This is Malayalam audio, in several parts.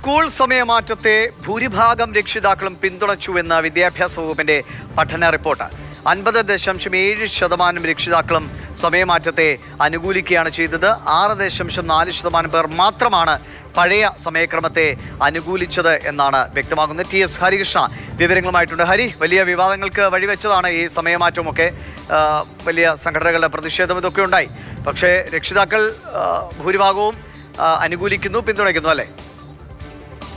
സ്കൂൾ സമയമാറ്റത്തെ ഭൂരിഭാഗം രക്ഷിതാക്കളും പിന്തുണച്ചുവെന്ന വിദ്യാഭ്യാസ വകുപ്പിന്റെ പഠന റിപ്പോർട്ട്. 50.7% രക്ഷിതാക്കളും സമയമാറ്റത്തെ അനുകൂലിക്കുകയാണ് ചെയ്തത്. 6.4% പേർ മാത്രമാണ് പഴയ സമയക്രമത്തെ അനുകൂലിച്ചത് എന്നാണ് വ്യക്തമാകുന്നത്. TS ഹരികൃഷ്ണ വിവരങ്ങളുമായിട്ടുണ്ട്. ഹരി, വലിയ വിവാദങ്ങൾക്ക് വഴിവെച്ചതാണ് ഈ സമയമാറ്റമൊക്കെ. വലിയ സംഘടനകളുടെ പ്രതിഷേധം ഇതൊക്കെ ഉണ്ടായി. പക്ഷേ രക്ഷിതാക്കൾ ഭൂരിഭാഗവും അനുകൂലിക്കുന്നു, പിന്തുണയ്ക്കുന്നു, അല്ലേ?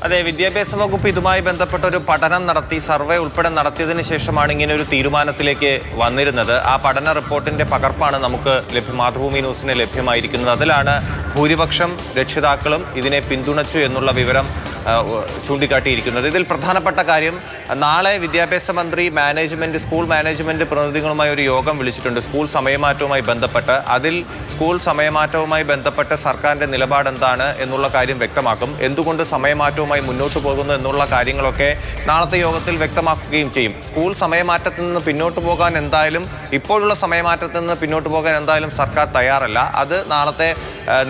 അതെ, വിദ്യാഭ്യാസ വകുപ്പ് ഇതുമായി ബന്ധപ്പെട്ട ഒരു പഠനം നടത്തി, സർവേ ഉൾപ്പെടെ നടത്തിയതിനു ശേഷമാണ് ഇങ്ങനെ ഒരു തീരുമാനത്തിലേക്ക് വന്നിരുന്നത്. ആ പഠന റിപ്പോർട്ടിന്റെ പകർപ്പാണ് നമുക്ക് മാതൃഭൂമി ന്യൂസിന് ലഭ്യമായിരിക്കുന്നത്. അതിലാണ് ഭൂരിപക്ഷം രക്ഷിതാക്കളും ഇതിനെ പിന്തുണച്ചു എന്നുള്ള വിവരം ചൂണ്ടിക്കാട്ടിയിരിക്കുന്നത്. ഇതിൽ പ്രധാനപ്പെട്ട കാര്യം, നാളെ വിദ്യാഭ്യാസ മന്ത്രി സ്കൂൾ മാനേജ്മെന്റ് പ്രതിനിധികളുമായി ഒരു യോഗം വിളിച്ചിട്ടുണ്ട് സ്കൂൾ സമയമാറ്റവുമായി ബന്ധപ്പെട്ട്. അതിൽ സ്കൂൾ സമയമാറ്റവുമായി ബന്ധപ്പെട്ട് സർക്കാരിന്റെ നിലപാട് എന്താണ് എന്നുള്ള കാര്യം വ്യക്തമാക്കും. എന്തുകൊണ്ട് സമയമാറ്റവുമായി മുന്നോട്ട് പോകുന്നു എന്നുള്ള കാര്യങ്ങളൊക്കെ നാളത്തെ യോഗത്തിൽ വ്യക്തമാക്കുകയും ചെയ്യും. സ്കൂൾ സമയമാറ്റത്തിൽ നിന്ന് പിന്നോട്ട് പോകാൻ എന്തായാലും, ഇപ്പോഴുള്ള സമയമാറ്റത്തിൽ നിന്ന് പിന്നോട്ട് പോകാൻ എന്തായാലും സർക്കാർ തയ്യാറല്ല. അത് നാളത്തെ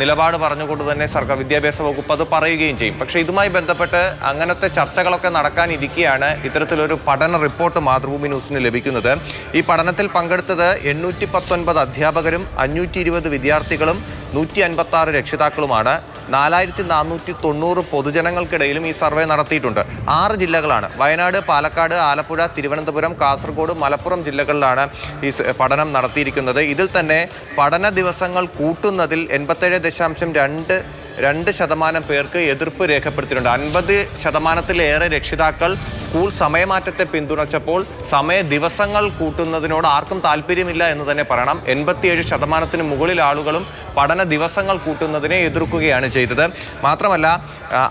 നിലപാട് പറഞ്ഞുകൊണ്ട് തന്നെ സർക്കാർ വിദ്യാഭ്യാസ വകുപ്പ് അത് പറയുകയും ചെയ്യും. പക്ഷേ ഇതുമായി ബന്ധപ്പെട്ട് അങ്ങനത്തെ ചർച്ചകളൊക്കെ നടക്കാനിരിക്കെയാണ് ഇത്തരത്തിലൊരു പഠന റിപ്പോർട്ട് മാതൃഭൂമി ന്യൂസിന് ലഭിക്കുന്നത്. ഈ പഠനത്തിൽ പങ്കെടുത്തത് 819 അധ്യാപകരും 520 വിദ്യാർത്ഥികളും 156 രക്ഷിതാക്കളുമാണ്. 4490 പൊതുജനങ്ങൾക്കിടയിലും ഈ സർവേ നടത്തിയിട്ടുണ്ട്. 6 ജില്ലകളാണ്: വയനാട്, പാലക്കാട്, ആലപ്പുഴ, തിരുവനന്തപുരം, കാസർഗോഡ്, മലപ്പുറം ജില്ലകളിലാണ് ഈ പഠനം നടത്തിയിരിക്കുന്നത്. ഇതിൽ തന്നെ പഠന ദിവസങ്ങൾ കൂട്ടുന്നതിൽ 87.2% പേർക്ക് എതിർപ്പ് രേഖപ്പെടുത്തിയിട്ടുണ്ട്. 50%-ത്തിലേറെ രക്ഷിതാക്കൾ സ്കൂൾ സമയമാറ്റത്തെ പിന്തുണച്ചപ്പോൾ സമയ ദിവസങ്ങൾ കൂട്ടുന്നതിനോട് ആർക്കും താല്പര്യമില്ല എന്ന് തന്നെ പറയണം. 87%-ന് മുകളിൽ ആളുകളും പഠന ദിവസങ്ങൾ കൂട്ടുന്നതിനെ എതിർക്കുകയാണ് ചെയ്തത്. മാത്രമല്ല,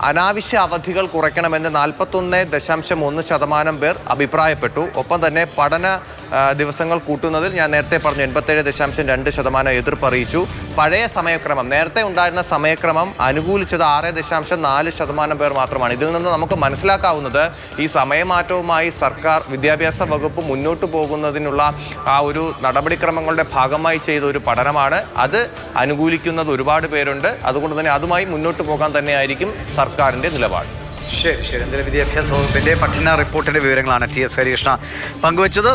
അനാവശ്യ അവധികൾ കുറയ്ക്കണമെന്ന് 41.1% പേർ അഭിപ്രായപ്പെട്ടു. ഒപ്പം തന്നെ പഠന ദിവസങ്ങൾ കൂട്ടുന്നതിൽ ഞാൻ നേരത്തെ പറഞ്ഞു 87.2% എതിർപ്പ് അറിയിച്ചു. പഴയ സമയക്രമം, നേരത്തെ ഉണ്ടായിരുന്ന സമയക്രമം അനുകൂലിച്ചത് 6.4% പേർ മാത്രമാണ്. ഇതിൽ നിന്ന് നമുക്ക് മനസ്സിലാക്കാവുന്നത് ഈ സമയമാറ്റവുമായി സർക്കാർ വിദ്യാഭ്യാസ വകുപ്പ് മുന്നോട്ട് പോകുന്നതിനുള്ള ആ ഒരു നടപടിക്രമങ്ങളുടെ ഭാഗമായി ചെയ്ത ഒരു പഠനമാണ്. അത് അനുകൂലിക്കുന്നത് ഒരുപാട് പേരുണ്ട്. അതുകൊണ്ട് തന്നെ അതുമായി മുന്നോട്ട് പോകാൻ തന്നെയായിരിക്കും സർക്കാരിന്റെ നിലപാട്. ശരി. വിദ്യാഭ്യാസ വകുപ്പിന്റെ പഠന റിപ്പോർട്ടിന്റെ വിവരങ്ങളാണ് TS ഹരികൃഷ്ണ പങ്കുവച്ചത്.